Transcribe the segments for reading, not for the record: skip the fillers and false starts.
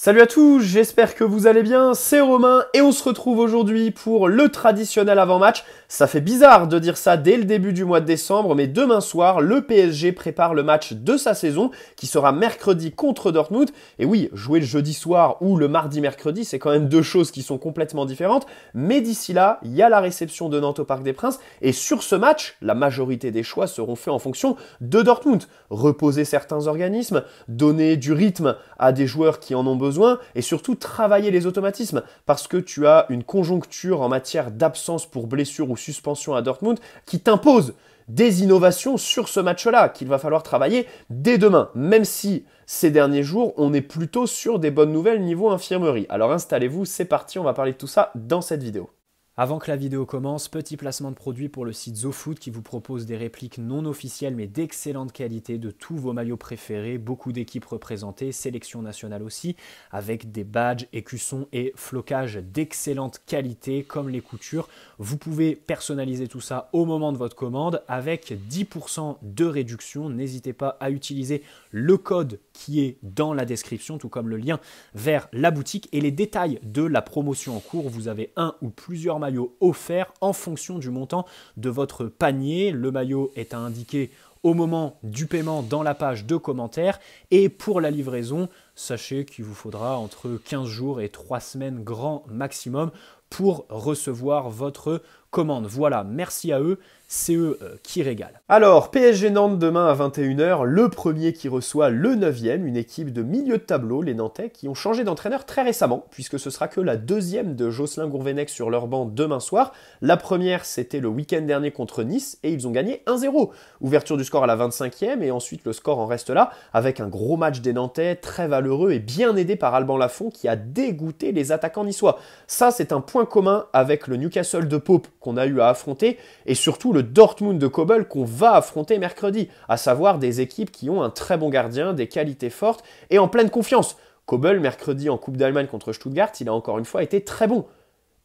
Salut à tous, j'espère que vous allez bien, c'est Romain et on se retrouve aujourd'hui pour le traditionnel avant-match. Ça fait bizarre de dire ça dès le début du mois de décembre, mais demain soir, le PSG prépare le match de sa saison qui sera mercredi contre Dortmund. Et oui, jouer le jeudi soir ou le mardi-mercredi, c'est quand même deux choses qui sont complètement différentes. Mais d'ici là, il y a la réception de Nantes au Parc des Princes et sur ce match, la majorité des choix seront faits en fonction de Dortmund. Reposer certains organismes, donner du rythme à des joueurs qui en ont besoin et surtout travailler les automatismes parce que tu as une conjoncture en matière d'absence pour blessure ou suspension à Dortmund qui t'impose des innovations sur ce match-là qu'il va falloir travailler dès demain, même si ces derniers jours, on est plutôt sur des bonnes nouvelles niveau infirmerie. Alors installez-vous, c'est parti, on va parler de tout ça dans cette vidéo. Avant que la vidéo commence, petit placement de produit pour le site ZoFoot qui vous propose des répliques non officielles mais d'excellente qualité de tous vos maillots préférés, beaucoup d'équipes représentées, sélection nationale aussi, avec des badges, écussons et flocages d'excellente qualité comme les coutures. Vous pouvez personnaliser tout ça au moment de votre commande avec 10% de réduction. N'hésitez pas à utiliser le code qui est dans la description, tout comme le lien vers la boutique et les détails de la promotion en cours. Vous avez un ou plusieurs maillot offert en fonction du montant de votre panier. Le maillot est à indiquer au moment du paiement dans la page de commentaires. Et pour la livraison, sachez qu'il vous faudra entre 15 jours et 3 semaines grand maximum pour recevoir votre commande. Voilà, merci à eux, c'est eux qui régalent. Alors, PSG Nantes demain à 21 h, le premier qui reçoit le 9e, une équipe de milieu de tableau, les Nantais, qui ont changé d'entraîneur très récemment, puisque ce sera que la deuxième de Jocelyn Gourvenec sur leur banc demain soir. La première, c'était le week-end dernier contre Nice, et ils ont gagné 1-0. Ouverture du score à la 25e, et ensuite le score en reste là, avec un gros match des Nantais, très valeureux et bien aidé par Alban Lafont, qui a dégoûté les attaquants niçois. Ça, c'est un point commun avec le Newcastle de Pope qu'on a eu à affronter, et surtout le Dortmund de Kobel qu'on va affronter mercredi, à savoir des équipes qui ont un très bon gardien, des qualités fortes et en pleine confiance. Kobel, mercredi en Coupe d'Allemagne contre Stuttgart, il a encore une fois été très bon.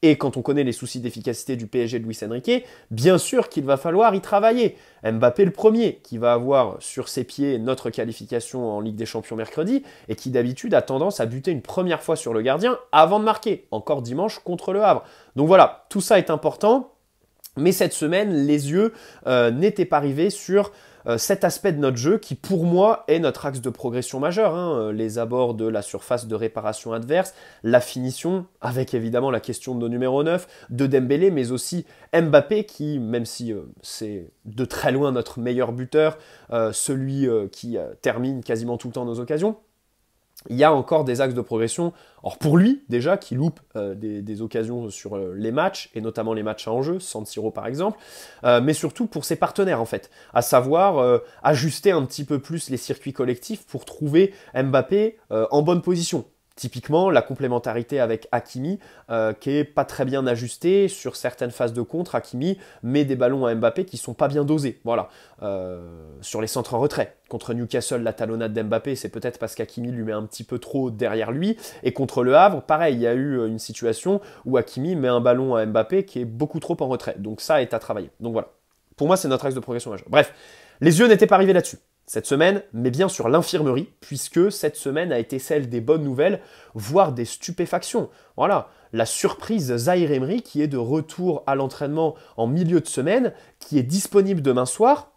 Et quand on connaît les soucis d'efficacité du PSG de Luis Enrique, bien sûr qu'il va falloir y travailler. Mbappé le premier, qui va avoir sur ses pieds notre qualification en Ligue des Champions mercredi, et qui d'habitude a tendance à buter une première fois sur le gardien avant de marquer, encore dimanche contre le Havre. Donc voilà, tout ça est important. Mais cette semaine, les yeux n'étaient pas rivés sur cet aspect de notre jeu qui, pour moi, est notre axe de progression majeur. Les abords de la surface de réparation adverse, la finition, avec évidemment la question de nos numéros 9, de Dembélé, mais aussi Mbappé qui, même si c'est de très loin notre meilleur buteur, celui qui termine quasiment tout le temps nos occasions, il y a encore des axes de progression. Or pour lui, déjà, qui loupe des occasions sur les matchs, et notamment les matchs à enjeu, San Siro par exemple, mais surtout pour ses partenaires en fait, à savoir ajuster un petit peu plus les circuits collectifs pour trouver Mbappé en bonne position. Typiquement, la complémentarité avec Hakimi, qui est pas très bien ajustée sur certaines phases de contre. Hakimi met des ballons à Mbappé qui sont pas bien dosés. Voilà. Sur les centres en retrait. Contre Newcastle, la talonnade d'Mbappé, c'est peut-être parce qu'Hakimi lui met un petit peu trop derrière lui. Et contre Le Havre, pareil, il y a eu une situation où Hakimi met un ballon à Mbappé qui est beaucoup trop en retrait. Donc ça est à travailler. Donc voilà. Pour moi, c'est notre axe de progression majeur. Bref, les yeux n'étaient pas arrivés là-dessus cette semaine, mais bien sur l'infirmerie, puisque cette semaine a été celle des bonnes nouvelles, voire des stupéfactions. Voilà, la surprise Zahir Emery qui est de retour à l'entraînement en milieu de semaine, qui est disponible demain soir,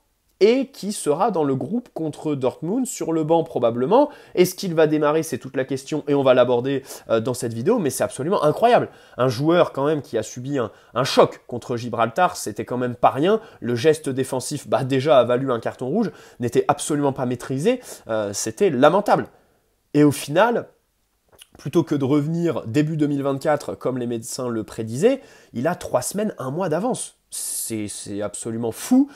et qui sera dans le groupe contre Dortmund, sur le banc probablement. Est-ce qu'il va démarrer? C'est toute la question, et on va l'aborder dans cette vidéo, mais c'est absolument incroyable. Un joueur quand même qui a subi un choc contre Gibraltar, c'était quand même pas rien. Le geste défensif, déjà a valu un carton rouge, n'était absolument pas maîtrisé, c'était lamentable. Et au final, plutôt que de revenir début 2024, comme les médecins le prédisaient, il a 3 semaines, 1 mois d'avance. C'est absolument fou,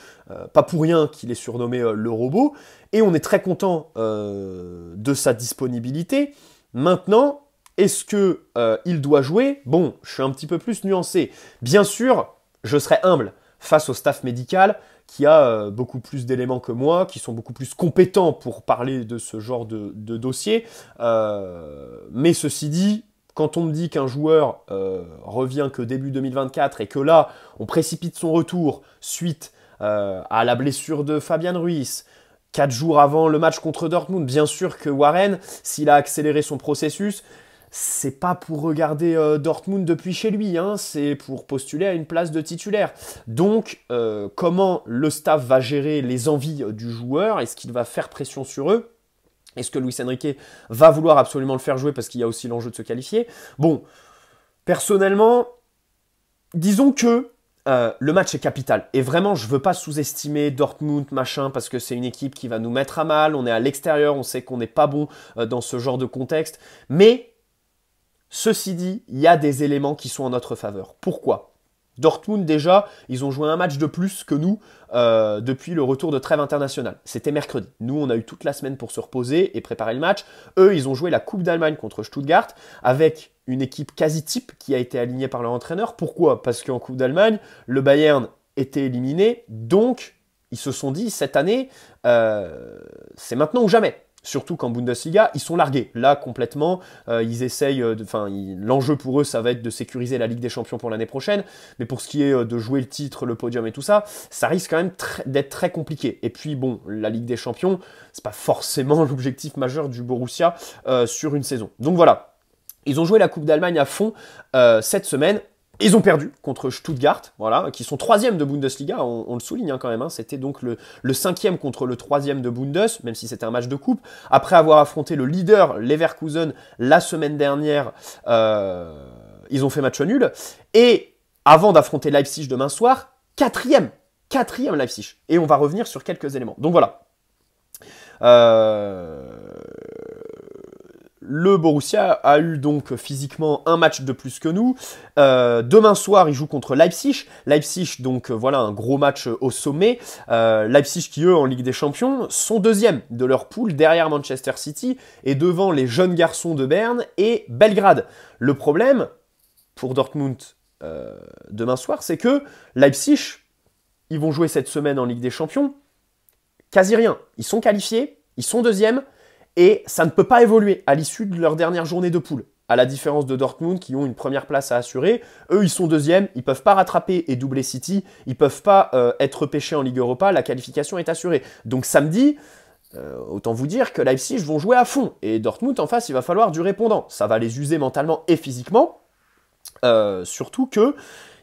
pas pour rien qu'il est surnommé le robot, et on est très content de sa disponibilité. Maintenant, est-ce qu'il doit jouer? Bon, je suis un petit peu plus nuancé. Bien sûr, je serai humble face au staff médical qui a beaucoup plus d'éléments que moi, qui sont beaucoup plus compétents pour parler de ce genre de dossier. Mais ceci dit, quand on me dit qu'un joueur revient que début 2024 et que là, on précipite son retour suite à la blessure de Fabian Ruiz, 4 jours avant le match contre Dortmund. Bien sûr que Warren, s'il a accéléré son processus, c'est pas pour regarder Dortmund depuis chez lui, hein, c'est pour postuler à une place de titulaire. Donc, comment le staff va gérer les envies du joueur? Est-ce qu'il va faire pression sur eux? Est-ce que Luis Enrique va vouloir absolument le faire jouer parce qu'il y a aussi l'enjeu de se qualifier? Bon, personnellement, disons que le match est capital. Et vraiment, je ne veux pas sous-estimer Dortmund, machin, parce que c'est une équipe qui va nous mettre à mal. On est à l'extérieur, on sait qu'on n'est pas bon dans ce genre de contexte. Mais, ceci dit, il y a des éléments qui sont en notre faveur. Pourquoi? Dortmund, déjà, ils ont joué un match de plus que nous depuis le retour de trêve internationale. C'était mercredi. Nous, on a eu toute la semaine pour se reposer et préparer le match. Eux, ils ont joué la Coupe d'Allemagne contre Stuttgart avec une équipe quasi type qui a été alignée par leur entraîneur. Pourquoi? Parce qu'en Coupe d'Allemagne, le Bayern était éliminé. Donc, ils se sont dit, cette année, c'est maintenant ou jamais. Surtout qu'en Bundesliga, ils sont largués. Là, complètement, ils essayent... l'enjeu pour eux, ça va être de sécuriser la Ligue des Champions pour l'année prochaine. Mais pour ce qui est de jouer le titre, le podium et tout ça, ça risque quand même d'être très compliqué. Et puis, bon, la Ligue des Champions, c'est pas forcément l'objectif majeur du Borussia sur une saison. Donc voilà, ils ont joué la Coupe d'Allemagne à fond cette semaine. Ils ont perdu contre Stuttgart, voilà, qui sont 3e de Bundesliga, on le souligne hein, quand même. Hein, c'était donc le 5e contre le 3e de Bundes, même si c'était un match de coupe. Après avoir affronté le leader Leverkusen la semaine dernière, ils ont fait match nul. Et avant d'affronter Leipzig demain soir, 4e Leipzig. Et on va revenir sur quelques éléments. Donc voilà. Le Borussia a eu donc physiquement un match de plus que nous. Demain soir, il joue contre Leipzig. Leipzig, donc voilà, un gros match au sommet. Leipzig qui, eux, en Ligue des Champions, sont 2e de leur poule, derrière Manchester City et devant les jeunes garçons de Berne et Belgrade. Le problème, pour Dortmund demain soir, c'est que Leipzig, ils vont jouer cette semaine en Ligue des Champions. Quasi rien. Ils sont qualifiés, ils sont 2e. Et ça ne peut pas évoluer à l'issue de leur dernière journée de poule. À la différence de Dortmund qui ont une première place à assurer. Eux, ils sont 2e, ils ne peuvent pas rattraper et doubler City. Ils ne peuvent pas être pêchés en Ligue Europa, la qualification est assurée. Donc samedi, autant vous dire que Leipzig vont jouer à fond. Et Dortmund, en face, il va falloir du répondant. Ça va les user mentalement et physiquement. Surtout que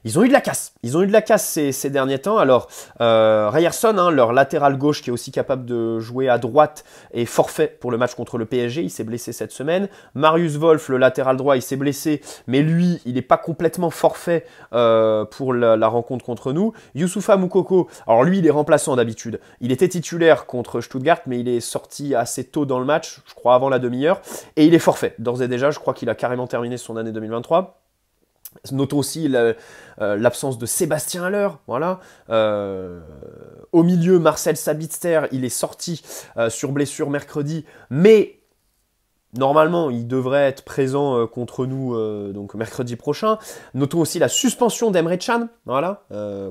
ils ont eu de la casse. Ils ont eu de la casse ces derniers temps. Alors, Ryerson, hein, leur latéral gauche qui est aussi capable de jouer à droite, est forfait pour le match contre le PSG. Il s'est blessé cette semaine. Marius Wolf, le latéral droit, il s'est blessé. Mais lui, il n'est pas complètement forfait pour la rencontre contre nous. Youssoufa Moukoko, alors lui, il est remplaçant d'habitude. Il était titulaire contre Stuttgart, mais il est sorti assez tôt dans le match, je crois avant la demi-heure. Et il est forfait. D'ores et déjà, je crois qu'il a carrément terminé son année 2023. Notons aussi l'absence de Sébastien Haller, voilà. Au milieu, Marcel Sabitzer, il est sorti sur blessure mercredi, mais normalement, il devrait être présent contre nous donc mercredi prochain. Notons aussi la suspension d'Emre Can, voilà,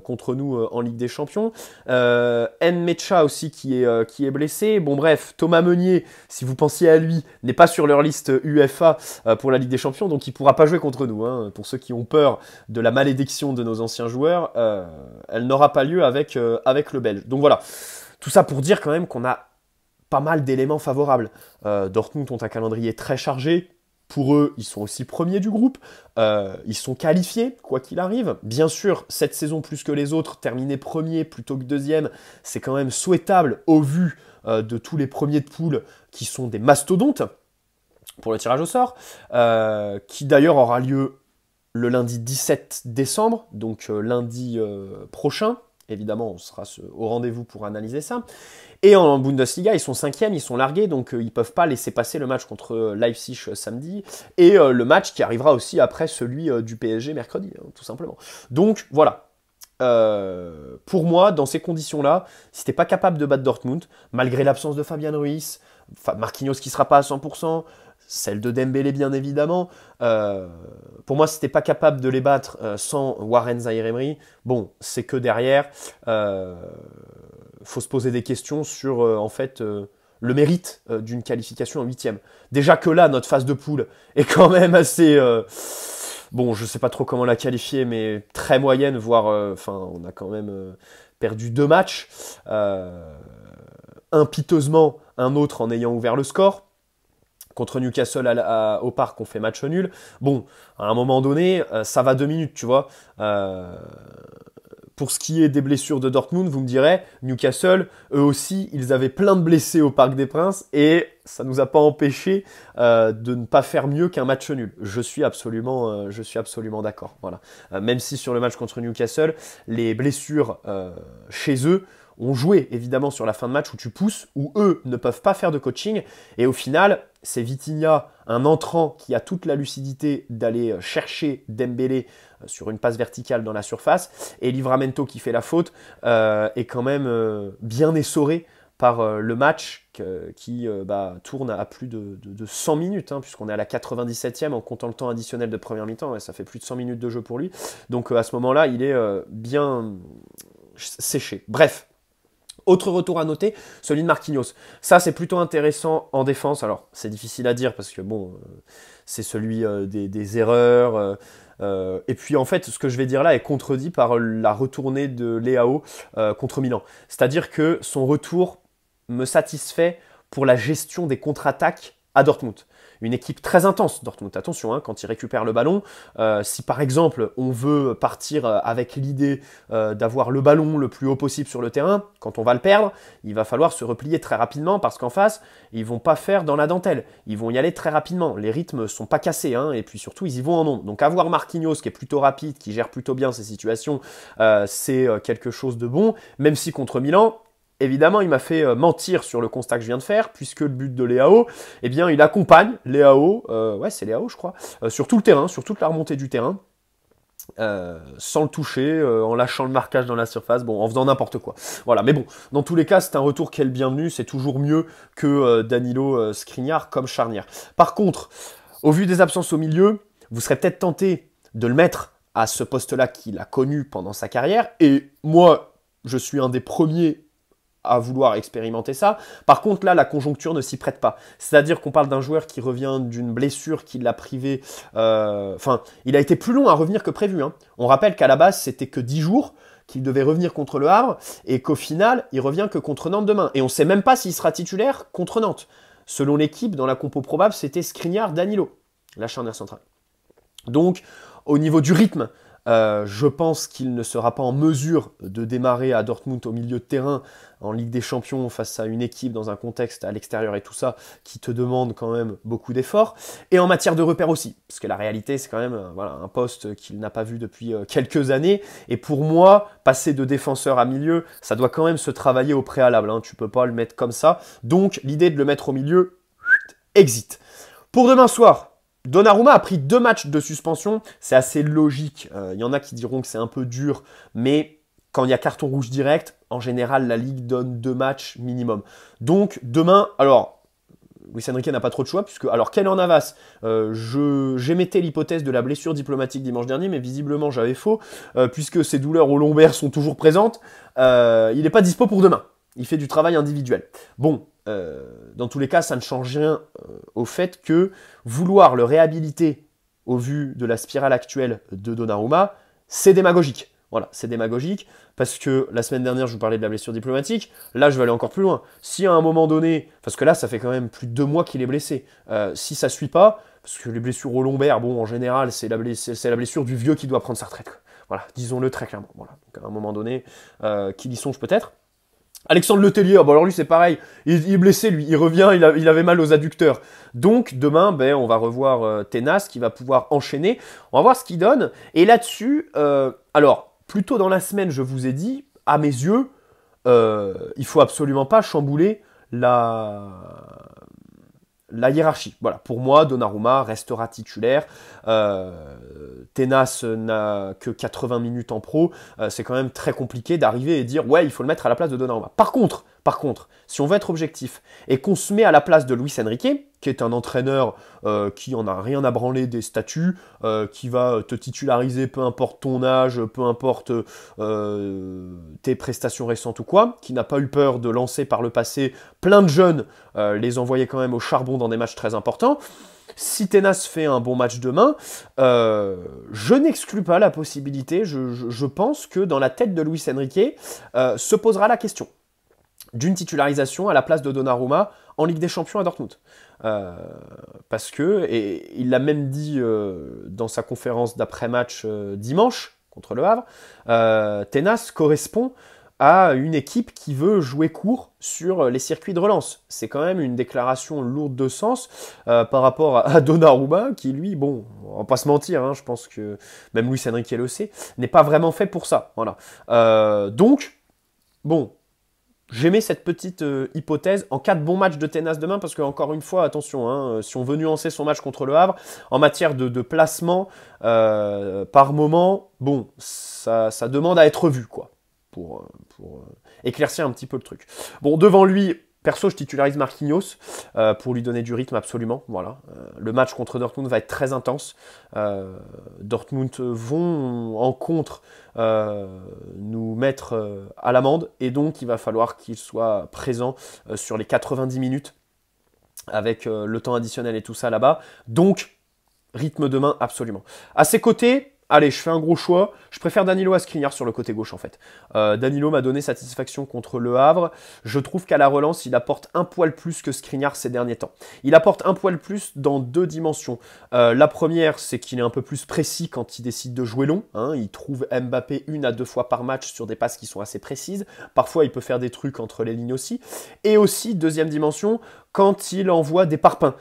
contre nous en Ligue des Champions. Nmecha aussi qui est blessé. Bon bref, Thomas Meunier, si vous pensiez à lui, n'est pas sur leur liste UEFA pour la Ligue des Champions, donc il ne pourra pas jouer contre nous. Hein. Pour ceux qui ont peur de la malédiction de nos anciens joueurs, elle n'aura pas lieu avec le Belge. Donc voilà, tout ça pour dire quand même qu'on a pas mal d'éléments favorables. Dortmund ont un calendrier très chargé. Pour eux, ils sont aussi premiers du groupe. Ils sont qualifiés, quoi qu'il arrive. Bien sûr, cette saison plus que les autres, terminer premier plutôt que 2e, c'est quand même souhaitable au vu de tous les premiers de poule qui sont des mastodontes pour le tirage au sort, qui d'ailleurs aura lieu le lundi 17 décembre, donc lundi prochain. Évidemment, on sera au rendez-vous pour analyser ça. Et en Bundesliga, ils sont 5e, ils sont largués, donc ils ne peuvent pas laisser passer le match contre Leipzig samedi. Et le match qui arrivera aussi après celui du PSG mercredi, hein, tout simplement. Donc voilà. Pour moi, dans ces conditions-là, si tu n'es pas capable de battre Dortmund, malgré l'absence de Fabian Ruiz, Marquinhos qui ne sera pas à 100%, celle de Dembélé bien évidemment, pour moi si t'es pas capable de les battre sans Warren Zaïre-Emery, bon c'est que derrière faut se poser des questions sur en fait le mérite d'une qualification en 8e. Déjà que là notre phase de poule est quand même assez bon, je sais pas trop comment la qualifier, mais très moyenne, voire on a quand même perdu 2 matchs. impiteusement un autre en ayant ouvert le score. Contre Newcastle au Parc, on fait match nul. Bon, à un moment donné, ça va 2 minutes, tu vois. Pour ce qui est des blessures de Dortmund, vous me direz, Newcastle, eux aussi, ils avaient plein de blessés au Parc des Princes et ça ne nous a pas empêché de ne pas faire mieux qu'un match nul. Je suis absolument d'accord. Voilà. Même si sur le match contre Newcastle, les blessures chez eux ont joué évidemment sur la fin de match où tu pousses, où eux ne peuvent pas faire de coaching. Et au final, c'est Vitinha, un entrant qui a toute la lucidité d'aller chercher Dembélé sur une passe verticale dans la surface. Et Livramento qui fait la faute est quand même bien essoré par le match qui tourne à plus de 100 minutes, hein, puisqu'on est à la 97e en comptant le temps additionnel de première mi-temps. Ouais, ça fait plus de 100 minutes de jeu pour lui. Donc à ce moment-là, il est bien séché. Bref. Autre retour à noter, celui de Marquinhos. Ça, c'est plutôt intéressant en défense. Alors, c'est difficile à dire parce que, bon, c'est celui des erreurs. Et puis, en fait, ce que je vais dire là est contredit par la retournée de Leao contre Milan. C'est-à-dire que son retour me satisfait pour la gestion des contre-attaques à Dortmund. Une équipe très intense, Dortmund, attention, hein, quand il récupère le ballon. Si par exemple on veut partir avec l'idée d'avoir le ballon le plus haut possible sur le terrain, quand on va le perdre, il va falloir se replier très rapidement parce qu'en face, ils vont pas faire dans la dentelle. Ils vont y aller très rapidement. Les rythmes sont pas cassés, hein, et puis surtout ils y vont en nombre. Donc avoir Marquinhos qui est plutôt rapide, qui gère plutôt bien ces situations, c'est quelque chose de bon, même si contre Milan, évidemment, il m'a fait mentir sur le constat que je viens de faire, puisque le but de Leao, eh bien, il accompagne Leao, ouais, c'est Leao, je crois, sur tout le terrain, sur toute la remontée du terrain, sans le toucher, en lâchant le marquage dans la surface, bon, en faisant n'importe quoi. Voilà, mais bon, dans tous les cas, c'est un retour qui est le bienvenu, c'est toujours mieux que Danilo Skriniar comme charnière. Par contre, au vu des absences au milieu, vous serez peut-être tenté de le mettre à ce poste-là qu'il a connu pendant sa carrière, et moi, je suis un des premiers à vouloir expérimenter ça. Par contre, là, la conjoncture ne s'y prête pas. C'est-à-dire qu'on parle d'un joueur qui revient d'une blessure qui l'a privé... il a été plus long à revenir que prévu. Hein. On rappelle qu'à la base, c'était que 10 jours qu'il devait revenir contre le Havre et qu'au final, il revient que contre Nantes demain. Et on ne sait même pas s'il sera titulaire contre Nantes. Selon l'équipe, dans la compo probable, c'était Skriniar-Danilo, la charnière centrale. Donc, au niveau du rythme, je pense qu'il ne sera pas en mesure de démarrer à Dortmund au milieu de terrain en Ligue des Champions face à une équipe dans un contexte à l'extérieur et tout ça qui te demande quand même beaucoup d'efforts. Et en matière de repères aussi, parce que la réalité c'est quand même un poste qu'il n'a pas vu depuis quelques années. Et pour moi, passer de défenseur à milieu, ça doit quand même se travailler au préalable. Hein. Tu peux pas le mettre comme ça. Donc l'idée de le mettre au milieu, exit. Pour demain soir, Donnarumma a pris 2 matchs de suspension, c'est assez logique. Il y en a qui diront que c'est un peu dur, mais quand il y a carton rouge direct, en général, la Ligue donne 2 matchs minimum. Donc demain, alors, Luis Enrique n'a pas trop de choix, puisque, alors, Keylor Navas, j'émettais l'hypothèse de la blessure diplomatique dimanche dernier, mais visiblement j'avais faux, puisque ses douleurs au lombaire sont toujours présentes. Il n'est pas dispo pour demain. Il fait du travail individuel. Bon, dans tous les cas, ça ne change rien au fait que vouloir le réhabiliter au vu de la spirale actuelle de Donnarumma, c'est démagogique. Voilà, c'est démagogique parce que la semaine dernière, je vous parlais de la blessure diplomatique. Là, je vais aller encore plus loin. Si à un moment donné, parce que là, ça fait quand même plus de 2 mois qu'il est blessé, si ça ne suit pas, parce que les blessures au lombaire, bon, en général, c'est la blessure du vieux qui doit prendre sa retraite. Voilà, disons-le très clairement. Voilà. Donc à un moment donné, qu'il y songe peut-être. Alexandre Letellier, bon alors lui c'est pareil, il est blessé lui, il revient, il avait mal aux adducteurs. Donc demain, on va revoir Tenas qui va pouvoir enchaîner, on va voir ce qu'il donne. Et là-dessus, alors plus tôt dans la semaine je vous ai dit, à mes yeux, il faut absolument pas chambouler la hiérarchie. Voilà, pour moi, Donnarumma restera titulaire. Tenas n'a que 80 minutes en pro. C'est quand même très compliqué d'arriver et dire « Ouais, il faut le mettre à la place de Donnarumma ». Par contre, si on veut être objectif et qu'on se met à la place de Luis Enrique, qui est un entraîneur qui en a rien à branler des statuts, qui va te titulariser peu importe ton âge, peu importe tes prestations récentes ou quoi, qui n'a pas eu peur de lancer par le passé plein de jeunes, les envoyer quand même au charbon dans des matchs très importants. Si Tenas fait un bon match demain, je n'exclus pas la possibilité, je pense que dans la tête de Luis Enrique se posera la question. d'une titularisation à la place de Donnarumma en Ligue des Champions à Dortmund. Parce que, et il l'a même dit dans sa conférence d'après-match dimanche contre le Havre, Tenas correspond à une équipe qui veut jouer court sur les circuits de relance. C'est quand même une déclaration lourde de sens par rapport à Donnarumma, qui lui, bon, on va pas se mentir, hein, je pense que même Luis Enrique le sait, n'est pas vraiment fait pour ça. Voilà. Donc, bon, j'aimais cette petite hypothèse en cas de bon match de Tenas demain, parce que encore une fois, attention, hein, si on veut nuancer son match contre le Havre, en matière de placement, par moment, bon, ça demande à être vu, quoi. Pour éclaircir un petit peu le truc. Bon, devant lui, perso, je titularise Marquinhos pour lui donner du rythme absolument. Voilà. Le match contre Dortmund va être très intense. Dortmund vont en contre nous mettre à l'amende et donc il va falloir qu'il soit présent sur les 90 minutes avec le temps additionnel et tout ça là-bas. Donc, rythme de main absolument. À ses côtés, allez, je fais un gros choix. Je préfère Danilo à Skriniar sur le côté gauche en fait. Danilo m'a donné satisfaction contre Le Havre. Je trouve qu'à la relance, il apporte un poil plus que Skriniar ces derniers temps. Il apporte un poil plus dans deux dimensions. La première, c'est qu'il est un peu plus précis quand il décide de jouer long. Hein. Il trouve Mbappé 1 à 2 fois par match sur des passes qui sont assez précises. Parfois, il peut faire des trucs entre les lignes aussi. Et aussi, deuxième dimension, quand il envoie des parpaings.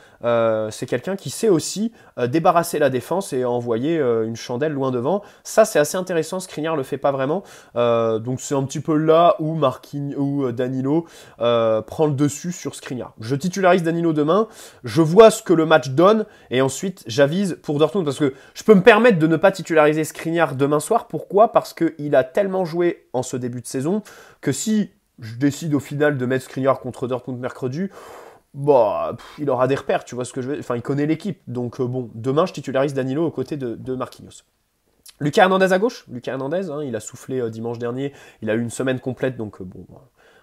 C'est quelqu'un qui sait aussi débarrasser la défense et envoyer une chandelle loin devant. Ça, c'est assez intéressant. Skriniar le fait pas vraiment. Donc, c'est un petit peu là où Danilo prend le dessus sur Skriniar. Je titularise Danilo demain. Je vois ce que le match donne et ensuite, j'avise pour Dortmund parce que je peux me permettre de ne pas titulariser Skriniar demain soir. Pourquoi ? Parce qu'il a tellement joué en ce début de saison que si je décide au final de mettre Skriniar contre Dortmund mercredi, bon, il aura des repères, tu vois ce que je veux dire. Enfin, il connaît l'équipe. Donc, bon, demain, je titularise Danilo aux côtés de Marquinhos. Lucas Hernandez à gauche. Lucas Hernandez, hein, il a soufflé dimanche dernier. Il a eu une semaine complète, donc bon,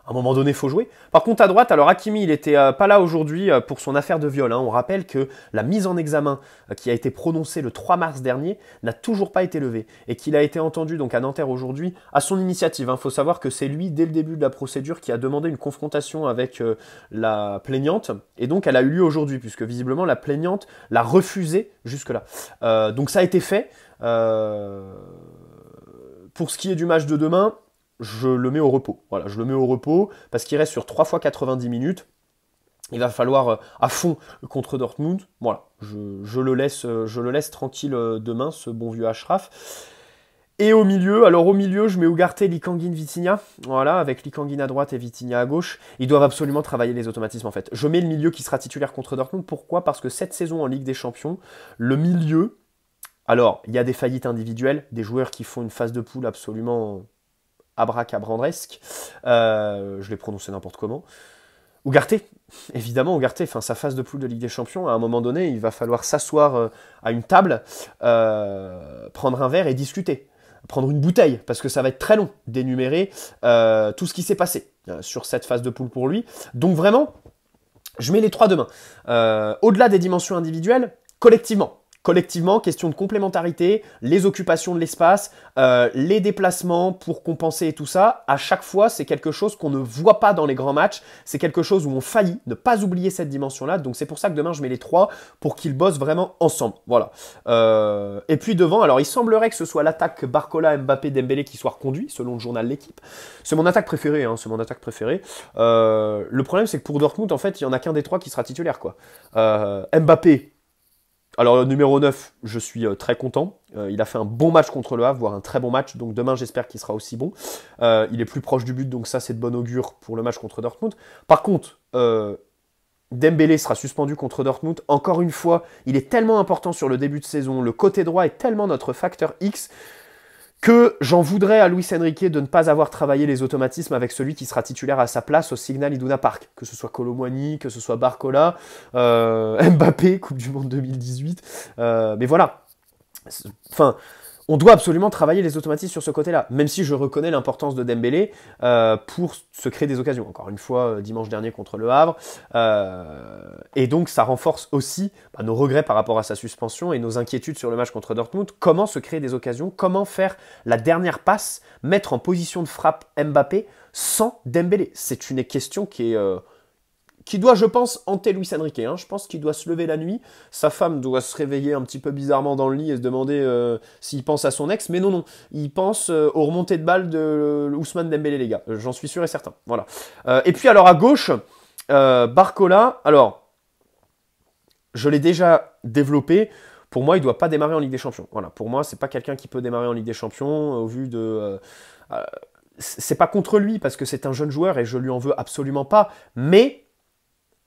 à un moment donné, il faut jouer. Par contre, à droite, alors Hakimi, il était pas là aujourd'hui pour son affaire de viol. Hein. On rappelle que la mise en examen qui a été prononcée le 3 mars dernier n'a toujours pas été levée et qu'il a été entendu donc à Nanterre aujourd'hui à son initiative. Il faut savoir que c'est lui, dès le début de la procédure, qui a demandé une confrontation avec la plaignante et donc elle a eu lieu aujourd'hui puisque visiblement la plaignante l'a refusé jusque-là. Donc ça a été fait. Pour ce qui est du match de demain, je le mets au repos. Voilà, je le mets au repos parce qu'il reste sur 3 fois 90 minutes. Il va falloir à fond contre Dortmund. Voilà, je le laisse tranquille demain, ce bon vieux Achraf. Et au milieu, je mets Ugarte, Likanguin, Vitinha. Voilà, avec Likanguin à droite et Vitinha à gauche. Ils doivent absolument travailler les automatismes en fait. Je mets le milieu qui sera titulaire contre Dortmund. Pourquoi ? Parce que cette saison en Ligue des Champions, le milieu... Alors, il y a des faillites individuelles, des joueurs qui font une phase de poule absolument abracadabrandesque. Je l'ai prononcé n'importe comment. Ugarte, évidemment, Ugarte, sa phase de poule de Ligue des Champions, à un moment donné, il va falloir s'asseoir à une table, prendre un verre et discuter. Prendre une bouteille, parce que ça va être très long d'énumérer tout ce qui s'est passé sur cette phase de poule pour lui. Donc vraiment, je mets les trois demain. Au-delà des dimensions individuelles, collectivement, question de complémentarité, les occupations de l'espace, les déplacements pour compenser et tout ça, à chaque fois, c'est quelque chose qu'on ne voit pas dans les grands matchs, c'est quelque chose où on faillit ne pas oublier cette dimension-là, donc c'est pour ça que demain, je mets les trois pour qu'ils bossent vraiment ensemble, voilà. Et puis devant, alors il semblerait que ce soit l'attaque Barcola, Mbappé, Dembélé qui soit reconduit, selon le journal L'Équipe. C'est mon attaque préférée, hein, c'est mon attaque préférée. Le problème, c'est que pour Dortmund, en fait, il n'y en a qu'un des trois qui sera titulaire, quoi. Mbappé, alors, numéro 9, je suis très content. Il a fait un bon match contre le Havre, voire un très bon match. Donc demain, j'espère qu'il sera aussi bon. Il est plus proche du but, donc ça, c'est de bon augure pour le match contre Dortmund. Par contre, Dembélé sera suspendu contre Dortmund. Encore une fois, il est tellement important sur le début de saison. Le côté droit est tellement notre facteur X que j'en voudrais à Luis Enrique de ne pas avoir travaillé les automatismes avec celui qui sera titulaire à sa place au Signal Iduna Park. Que ce soit Kolo Muani, que ce soit Barcola, Mbappé, Coupe du Monde 2018. Mais voilà. Enfin, on doit absolument travailler les automatismes sur ce côté-là, même si je reconnais l'importance de Dembélé pour se créer des occasions. Encore une fois, dimanche dernier contre Le Havre. Et donc, ça renforce aussi nos regrets par rapport à sa suspension et nos inquiétudes sur le match contre Dortmund. Comment se créer des occasions? Comment faire la dernière passe? Mettre en position de frappe Mbappé sans Dembélé? C'est une question qui doit, je pense, hanter Luis Enrique. Je pense qu'il doit se lever la nuit. Sa femme doit se réveiller un petit peu bizarrement dans le lit et se demander s'il pense à son ex. Mais non. Il pense aux remontées de balles de Ousmane Dembélé, les gars. J'en suis sûr et certain. Voilà. Et puis, alors, à gauche, Barcola. Alors, je l'ai déjà développé. Pour moi, il ne doit pas démarrer en Ligue des Champions. Voilà. Pour moi, c'est pas quelqu'un qui peut démarrer en Ligue des Champions au vu de... c'est pas contre lui parce que c'est un jeune joueur et je lui en veux absolument pas. Mais...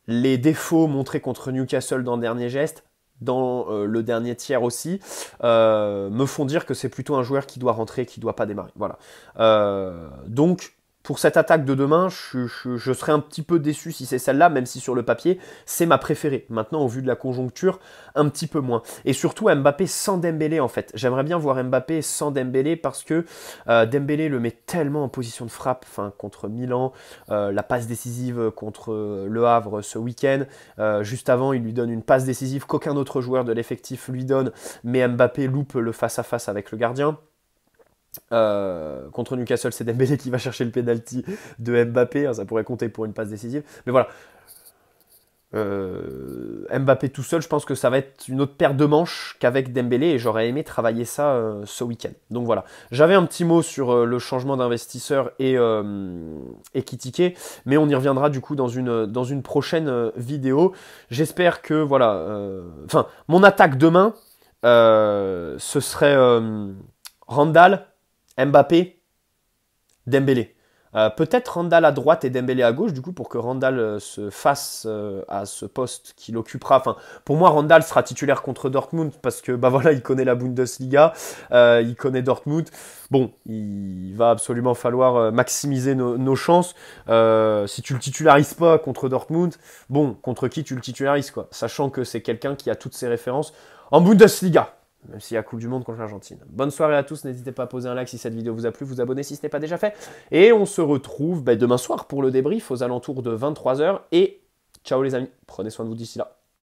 les défauts montrés contre Newcastle dans le dernier geste, dans le dernier tiers aussi, me font dire que c'est plutôt un joueur qui doit rentrer, qui ne doit pas démarrer. Voilà. Donc, pour cette attaque de demain, je serais un petit peu déçu si c'est celle-là, même si sur le papier, c'est ma préférée. Maintenant, au vu de la conjoncture, un petit peu moins. Et surtout, Mbappé sans Dembélé, en fait. J'aimerais bien voir Mbappé sans Dembélé parce que Dembélé le met tellement en position de frappe contre Milan, la passe décisive contre Le Havre ce week-end. Juste avant, il lui donne une passe décisive qu'aucun autre joueur de l'effectif lui donne, mais Mbappé loupe le face-à-face avec le gardien. Contre Newcastle, c'est Dembélé qui va chercher le penalty de Mbappé, ça pourrait compter pour une passe décisive, mais voilà. Mbappé tout seul, je pense que ça va être une autre paire de manches qu'avec Dembélé et j'aurais aimé travailler ça ce week-end. Donc voilà, j'avais un petit mot sur le changement d'investisseur et Ekitike, mais on y reviendra du coup dans une prochaine vidéo. J'espère que voilà, mon attaque demain, ce serait Randall, Mbappé, Dembélé. Peut-être Randall à droite et Dembélé à gauche, du coup, pour que Randall se fasse à ce poste qu'il occupera. Pour moi, Randall sera titulaire contre Dortmund parce que, il connaît la Bundesliga, il connaît Dortmund. Bon, il va absolument falloir maximiser nos chances. Si tu le titularises pas contre Dortmund, contre qui tu le titularises, quoi, sachant que c'est quelqu'un qui a toutes ses références en Bundesliga. Même s'il y a Coupe du Monde contre l'Argentine. Bonne soirée à tous, n'hésitez pas à poser un like si cette vidéo vous a plu, vous abonner si ce n'est pas déjà fait. Et on se retrouve demain soir pour le débrief aux alentours de 23 h. Et ciao les amis, prenez soin de vous d'ici là.